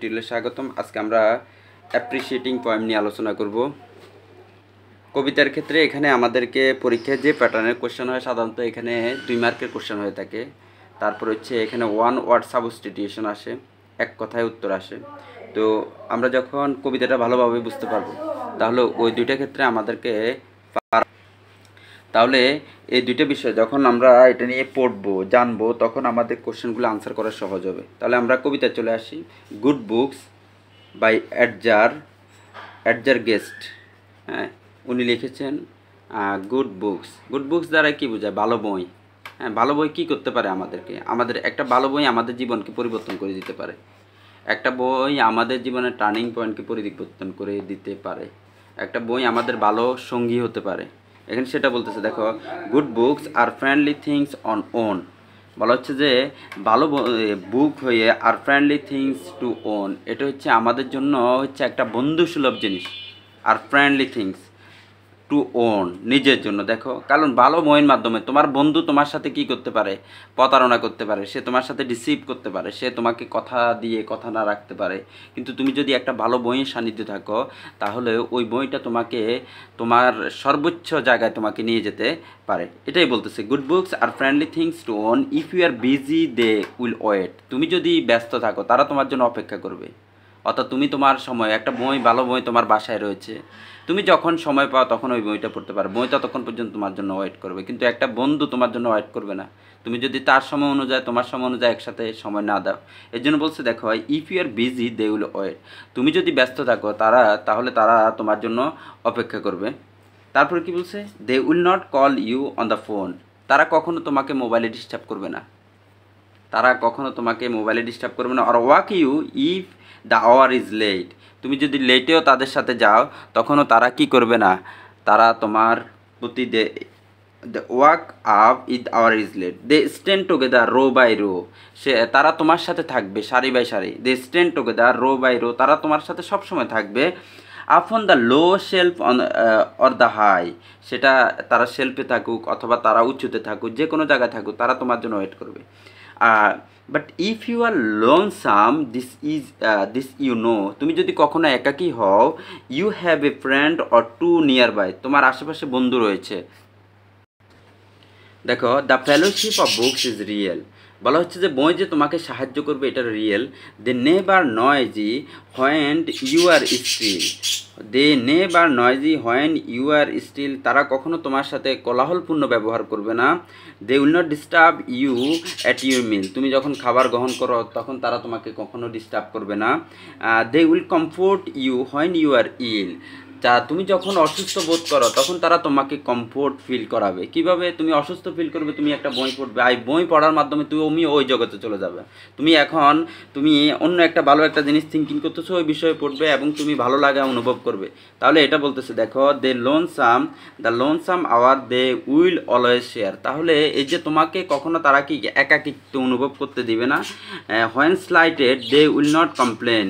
টিউটোরিয়ালে স্বাগতম। আজকে আমরা অ্যাপ্রিশিয়েটিং পোয়েম নিয়ে আলোচনা করব। কবিতার ক্ষেত্রে এখানে আমাদেরকে পরীক্ষায় যে প্যাটার্নের কোশ্চেন হয় সাধারণত এখানে 2 মার্কের কোশ্চেন হয়ে থাকে। তারপর হচ্ছে এখানে 1 ওয়ার্ড সাবস্টিটিউশন আসে, এক কথায় উত্তর আসে। তো আমরা যখন কবিতাটা ভালোভাবে বুঝতে পারবো তাহলে ওই দুইটা ক্ষেত্রে আমাদেরকে এই দুইটা বিষয় যখন আমরা এটা নিয়ে পড়বো জানবো তখন আমাদের কোশ্চেনগুলো আনসার করা সহজ হবে। তাহলে আমরা কবিতায় চলে আসি। Good books by Edgar Guest. হ্যাঁ, উনি লিখেছেন গুড বুকস দ্বারা কী বোঝায়? ভালো বই। হ্যাঁ, ভালো বই কী করতে পারে আমাদেরকে? আমাদের একটা ভালো বই আমাদের জীবনকে পরিবর্তন করে দিতে পারে। একটা বই আমাদের জীবনের টার্নিং পয়েন্টকে পরিবর্তন করে দিতে পারে। একটা বই আমাদের ভালো সঙ্গী হতে পারে। এখানে সেটা বলতেছে, দেখো, গুড বুকস আর ফ্রেন্ডলি থিংস অন ওন। বলা হচ্ছে যে ভালো বুক হয়ে আর ফ্রেন্ডলি থিংস টু ওন, এটা হচ্ছে আমাদের জন্য হচ্ছে একটা বন্ধুসুলভ জিনিস। আর ফ্রেন্ডলি থিংস টু ওন, নিজের জন্য। দেখো, কারণ ভালো বইয়ের মাধ্যমে তোমার বন্ধু তোমার সাথে কি করতে পারে? প্রতারণা করতে পারে, সে তোমার সাথে ডিসিভ করতে পারে, সে তোমাকে কথা দিয়ে কথা না রাখতে পারে। কিন্তু তুমি যদি একটা ভালো বইয়ের সান্নিধ্যে থাকো তাহলে ওই বইটা তোমাকে তোমার সর্বোচ্চ জায়গায় তোমাকে নিয়ে যেতে পারে। এটাই বলতেছে, গুড বুকস আর friendly things to own, if you are busy they will wait. তুমি যদি ব্যস্ত থাকো তারা তোমার জন্য অপেক্ষা করবে। অর্থাৎ তুমি তোমার সময়, একটা বই, ভালো বই তোমার বাসায় রয়েছে, তুমি যখন সময় পাও তখন ওই বইটা পড়তে পারো। বইটা তখন পর্যন্ত তোমার জন্য ওয়েট করবে, কিন্তু একটা বন্ধু তোমার জন্য ওয়েট করবে না তুমি যদি তার সময় অনুযায়ী তোমার সময় অনুযায়ী একসাথে সময় না দাও। এর জন্য বলছে, দেখো, if you are busy they will wait. তুমি যদি ব্যস্ত থাকো তাহলে তারা তোমার জন্য অপেক্ষা করবে। তারপরে কি বলছে? They will not call you on the phone. তারা কখনো তোমাকে মোবাইলে ডিস্টার্ব করবে না। আর walk you if the hour is late. তুমি যদি লেটেও তাদের সাথে যাও তখনও তারা কি করবে না, তারা তোমার প্রতি walk up if hour is late, they stand together row by row. তারা তোমার সাথে থাকবে সারি বাই সারি। They stand together row by row, তারা তোমার সাথে সবসময় থাকবে। Up on the low shelf or the high, সেটা তারা শেলফে থাকুক অথবা তারা উঁচুতে থাকুক, যে কোনো জায়গায় থাকুক, তারা তোমার জন্য ওয়েট করবে। But if you are lonesome, this you know, তুমি যদি কখনো একাকী হও, you have a friend or two nearby, তোমার আশেপাশে বন্ধু রয়েছে। দেখো, the fellowship of books is real. বলা হচ্ছে যে বই যে তোমাকে সাহায্য করবে এটা real. They never noisy when you are still. তারা কখনো তোমার সাথে কোলাহলপূর্ণ ব্যবহার করবে না। They will not disturb you at your meal. তুমি যখন খাবার গ্রহণ করো তখন তারা তোমাকে কখনো ডিস্টার্ব করবে না। They will comfort you when you are ill. তুমি যখন অসুস্থ বোধ করো তখন তারা তোমাকে কমফোর্ট ফিল করাবে। কিভাবে? তুমি অসুস্থ ফিল করবে, তুমি একটা বই পড়বে, আর বই পড়ার মাধ্যমে তুমি ওই জগতে চলে যাবে। তুমি অন্য একটা ভালো একটা জিনিস থিঙ্কিং করতেছো, ওই বিষয়ে পড়বে এবং তুমি ভালো লাগা অনুভব করবে। তাহলে এটা বলতেছে, দেখো, the lonesome hour they will always share. তাহলে এই যে তোমাকে কখনো তারা কি একাকিত্ব অনুভব করতে দিবে না। When slighted they will not complain.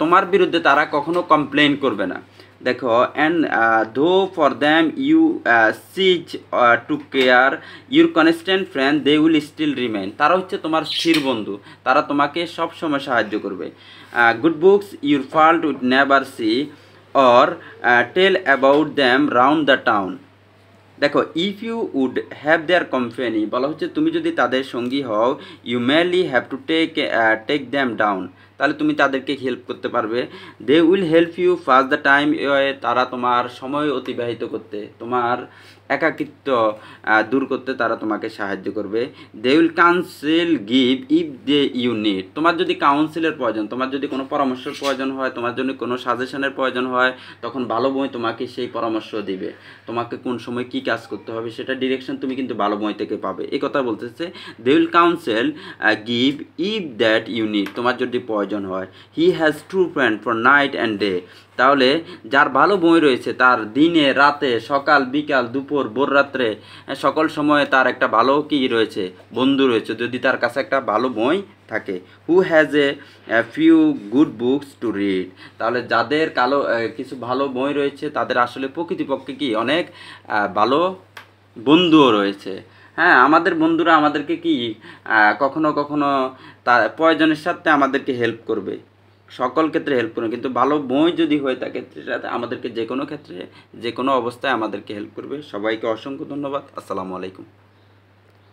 তোমার বিরুদ্ধে তারা কখনো কমপ্লেন করবে না। দেখো, and though for them you seek to care your constant friend they will still remain. তারা হচ্ছে তোমার স্থির বন্ধু, তারা তোমাকে সব সময় সাহায্য করবে। Good books your fault would never see or tell about them round the town. দেখো, if you would have their company, বলা হচ্ছে তুমি যদি তাদের সঙ্গী হও, you mainly have to take them down. তাহলে তুমি তাদেরকে হেল্প করতে পারবে। They will help you pass the time, তারা তোমার সময় অতিবাহিত করতে, তোমার একাকিত্ব দূর করতে তারা তোমাকে সাহায্য করবে। They will counsel give if they you need. তোমার যদি কাউন্সিলের প্রয়োজন, তোমার যদি কোনো পরামর্শের প্রয়োজন হয়, তোমার জন্য কোনো সাজেশনের প্রয়োজন হয়, তখন ভালো বই তোমাকে সেই পরামর্শ দিবে। তোমাকে কোন সময় কী কাজ করতে হবে সেটা ডিরেকশন তুমি কিন্তু ভালো বই থেকে পাবে। এই কথা বলতেছে, they will counsel give if that you need, তোমার যদি প্রয়োজন হয়। He has true friend for night and day. তাহলে যার ভালো বই রয়েছে তার দিনে রাতে, সকাল বিকাল দুপুর ভোর রাত্রে, সকল সময়ে তার একটা ভালো কি রয়েছে, বন্ধু রয়েছে, যদি তার কাছে একটা ভালো বই থাকে। Who has a few good books to read. তাহলে যাদের কিছু ভালো বই রয়েছে তাদের আসলে প্রকৃতিপক্ষে কি অনেক ভালো বন্ধুও রয়েছে। হ্যাঁ, আমাদের বন্ধুরা আমাদেরকে কি কখনো কখনো তার প্রয়োজনের সাথে আমাদেরকে হেল্প করবে, সকল ক্ষেত্রে হেল্প করবে, কিন্তু ভালো বই যদি হয়ে থাকে সেটা আমাদেরকে যে কোনো ক্ষেত্রে যে কোনো অবস্থায় আমাদেরকে হেল্প করবে। সবাইকে অসংখ্য ধন্যবাদ। আসসালামু আলাইকুম।